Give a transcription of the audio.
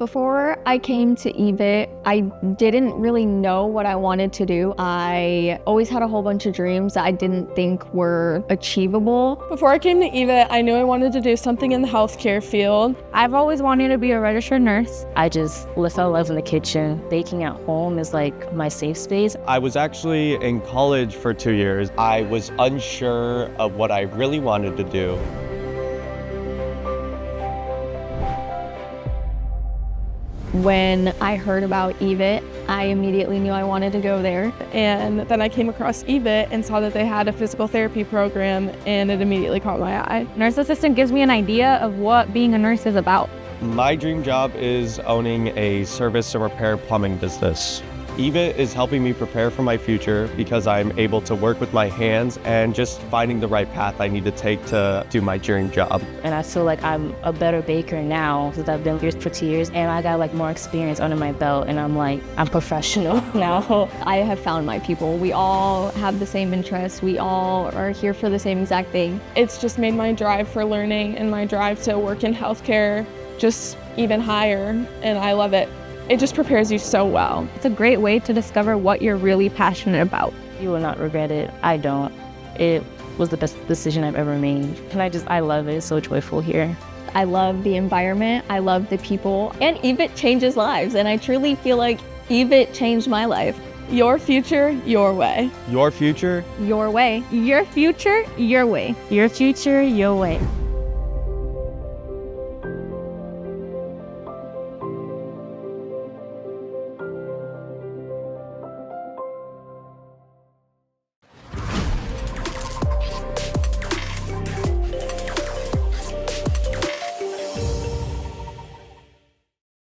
Before I came to EVIT, I didn't really know what I wanted to do. I always had a whole bunch of dreams that I didn't think were achievable. Before I came to EVIT, I knew I wanted to do something in the healthcare field. I've always wanted to be a registered nurse. I just fell in love in the kitchen. Baking at home is like my safe space. I was actually in college for 2 years. I was unsure of what I really wanted to do. When I heard about EVIT, I immediately knew I wanted to go there. And then I came across EVIT and saw that they had a physical therapy program, and it immediately caught my eye. Nurse assistant gives me an idea of what being a nurse is about. My dream job is owning a service and repair plumbing business. EVIT is helping me prepare for my future because I'm able to work with my hands and just finding the right path I need to take to do my dream job. And I feel like I'm a better baker now since I've been here for 2 years, and I got like more experience under my belt, and I'm professional now. I have found my people. We all have the same interests. We all are here for the same exact thing. It's just made my drive for learning and my drive to work in healthcare just even higher, and I love it. It just prepares you so well. It's a great way to discover what you're really passionate about. You will not regret it. I don't. It was the best decision I've ever made. And I love it. It's so joyful here. I love the environment. I love the people. And EVIT changes lives. And I truly feel like EVIT changed my life. Your future, your way. Your future? Your way. Your future, your way. Your future, your way.